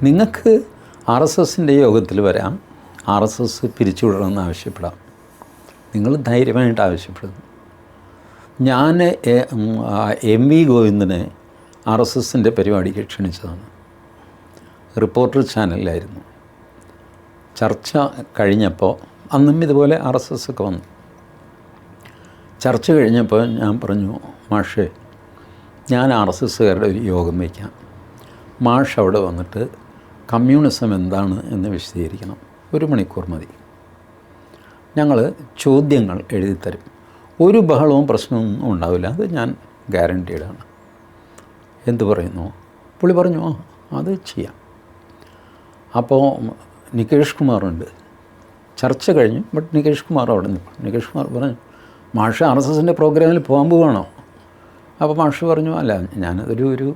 നിങ്ങൾക്ക് RSSൻ്റെ യോഗത്തിൽ വരാം, RSS പിരിച്ചുവിടണമെന്ന് ആവശ്യപ്പെടാം. നിങ്ങൾ ധൈര്യമായിട്ട് ആവശ്യപ്പെടുന്നു. ഞാൻ MV ഗോവിന്ദനെ RSSൻ്റെ പരിപാടിക്ക് ക്ഷണിച്ചതാണ്. റിപ്പോർട്ടർ ചാനലിലായിരുന്നു. ചർച്ച കഴിഞ്ഞപ്പോൾ അന്നും ഇതുപോലെ RSS ഒക്കെ വന്നു. ചർച്ച കഴിഞ്ഞപ്പോൾ ഞാൻ പറഞ്ഞു, മാഷേ ഞാൻ RSSകാരുടെ ഒരു യോഗം വയ്ക്കാം, മാഷ് അവിടെ വന്നിട്ട് കമ്മ്യൂണിസം എന്താണ് എന്ന് വിശദീകരിക്കണം. 1 മണിക്കൂർ മതി. ഞങ്ങൾ ചോദ്യങ്ങൾ എഴുതിത്തരും. ഒരു ബഹളവും പ്രശ്നമൊന്നും ഉണ്ടാവില്ല, അത് ഞാൻ ഗ്യാരണ്ടീഡാണ്. എന്തു പറയുന്നു? പുള്ളി പറഞ്ഞു, അത് ചെയ്യാം. അപ്പോൾ നികേഷ് കുമാറുണ്ട്. ചർച്ച കഴിഞ്ഞു, ബട്ട് നികേഷ് കുമാർ അവിടെ നിൽക്കും. നികേഷ് കുമാർ പറഞ്ഞു, മാഷ് RSSൻ്റെ പ്രോഗ്രാമിൽ പോകാൻ പോവുകയാണോ? അപ്പോൾ മാഷ് പറഞ്ഞു, അല്ല, ഞാനതൊരു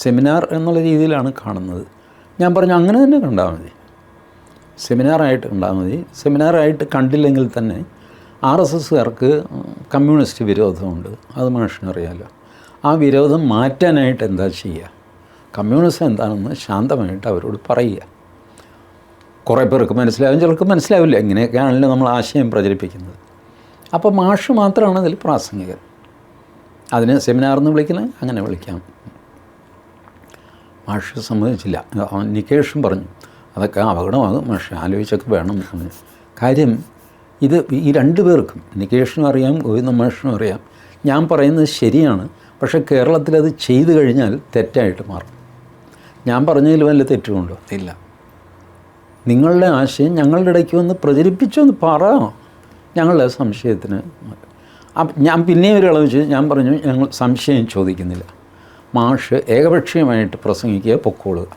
സെമിനാർ എന്നുള്ള രീതിയിലാണ് കാണുന്നത്. ഞാൻ പറഞ്ഞു, അങ്ങനെ തന്നെ കണ്ടാൽ മതി, സെമിനാറായിട്ട് കണ്ടാൽ മതി. സെമിനാറായിട്ട് കണ്ടില്ലെങ്കിൽ തന്നെ RSSകാർക്ക് കമ്മ്യൂണിസ്റ്റ് വിരോധമുണ്ട്, അത് മാഷിനറിയാമല്ലോ. ആ വിരോധം മാറ്റാനായിട്ട് എന്താ ചെയ്യുക? കമ്മ്യൂണിസം എന്താണെന്ന് ശാന്തമായിട്ട് അവരോട് പറയുക. കുറേ പേർക്ക് മനസ്സിലാവും, ചിലർക്ക് മനസ്സിലാവില്ല. ഇങ്ങനെയൊക്കെയാണല്ലോ നമ്മൾ ആശയം പ്രചരിപ്പിക്കുന്നത്. അപ്പോൾ മാഷ് മാത്രമാണ് അതിൽ പ്രാസംഗികൻ. അതിന് സെമിനാറെന്ന് വിളിക്കുന്നത് അങ്ങനെ വിളിക്കാം. മാഷ് സമ്മതിച്ചില്ല. നികേഷും പറഞ്ഞു, അതൊക്കെ അപകടമാകും മാഷ്, ആലോചിച്ചൊക്കെ വേണം. കാര്യം ഇത് ഈ 2 പേർക്കും, നികേഷിനും അറിയാം, ഗോവിന്ദ മാഷിനും അറിയാം, ഞാൻ പറയുന്നത് ശരിയാണ്. പക്ഷേ കേരളത്തിലത് ചെയ്തു കഴിഞ്ഞാൽ തെറ്റായിട്ട് മാറും. ഞാൻ പറഞ്ഞതിൽ വല്ല തെറ്റുമുണ്ടോ? ഇല്ല. നിങ്ങളുടെ ആശയം ഞങ്ങളുടെ ഇടയ്ക്ക് വന്ന് പ്രചരിപ്പിച്ചൊന്ന് പറയാം, ഞങ്ങളുടെ സംശയത്തിന്. ഞാൻ പിന്നെ ഒരു ഇളവ് വെച്ച് ഞാൻ പറഞ്ഞു, ഞങ്ങൾ സംശയം ചോദിക്കുന്നില്ല, മാഷ് ഏകപക്ഷീയമായിട്ട് പ്രസംഗിക്കുക, പൊക്കോളുക,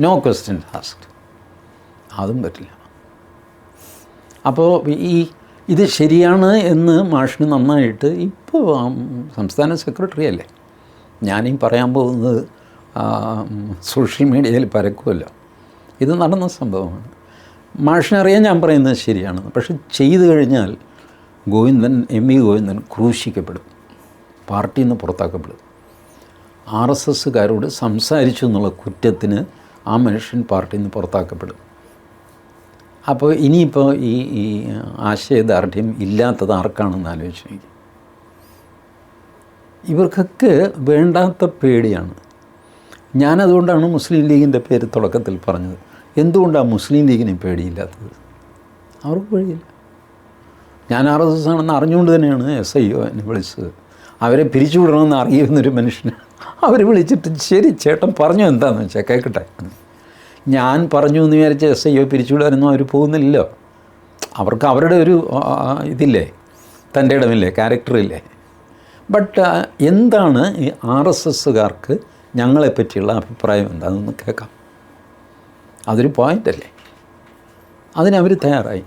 നോ ക്വസ്റ്റ്യൻ ആസ്ക്ഡ്. അതും പറ്റില്ല. അപ്പോൾ ഇത് ശരിയാണ് എന്ന് മാഷിന് നന്നായിട്ട് ഇപ്പോൾ സംസ്ഥാന സെക്രട്ടറി അല്ലേ, ഞാനീ പറയാൻ പോകുന്നത് സോഷ്യൽ മീഡിയയിൽ പരക്കുമല്ലോ. ഇത് നടന്ന സംഭവമാണ്. മാഷിനറിയാൻ ഞാൻ പറയുന്നത് ശരിയാണെന്ന്. പക്ഷെ ചെയ്തു കഴിഞ്ഞാൽ ഗോവിന്ദൻ, MV ഗോവിന്ദൻ ക്രൂശിക്കപ്പെടും, പാർട്ടിയിൽ നിന്ന് പുറത്താക്കപ്പെടും. RSSകാരോട് സംസാരിച്ചു എന്നുള്ള കുറ്റത്തിന് ആ മനുഷ്യൻ പാർട്ടിയിൽ നിന്ന് പുറത്താക്കപ്പെടും. അപ്പോൾ ഇനിയിപ്പോൾ ഈ ആശയദാർഢ്യം ഇല്ലാത്തത് ആർക്കാണെന്ന് ആലോചിച്ച് നോക്കി. ഇവർക്കൊക്കെ വേണ്ടാത്ത പേടിയാണ്. ഞാനതുകൊണ്ടാണ് മുസ്ലിം ലീഗിൻ്റെ പേര് തുടക്കത്തിൽ പറഞ്ഞത്. എന്തുകൊണ്ടാണ് മുസ്ലിം ലീഗിന് പേടിയില്ലാത്തത്? അവർക്ക് പേടിയില്ല. ഞാൻ RSS ആണെന്ന് അറിഞ്ഞുകൊണ്ട് തന്നെയാണ് SIO എന്നെ വിളിച്ചത്. അവരെ പിരിച്ചുവിടണമെന്ന് അറിയുന്നൊരു മനുഷ്യന് അവർ വിളിച്ചിട്ട്, ശരി ചേട്ടൻ പറഞ്ഞു, എന്താണെന്ന് വെച്ചാൽ കേൾക്കട്ടെ. ഞാൻ പറഞ്ഞു എന്ന് വിചാരിച്ച് SIO പിരിച്ചുവിടാനൊന്നും അവർ പോകുന്നില്ലല്ലോ. അവർക്ക് അവരുടെ ഒരു ഇതില്ലേ, തൻ്റെ ഇടമില്ലേ, ക്യാരക്ടറില്ലേ. ബട്ട് എന്താണ് ഈ RSSകാർക്ക് ഞങ്ങളെപ്പറ്റിയുള്ള അഭിപ്രായം എന്താണെന്ന് കേൾക്കാം. അതൊരു പോയിൻ്റല്ലേ, അതിനവർ തയ്യാറായി.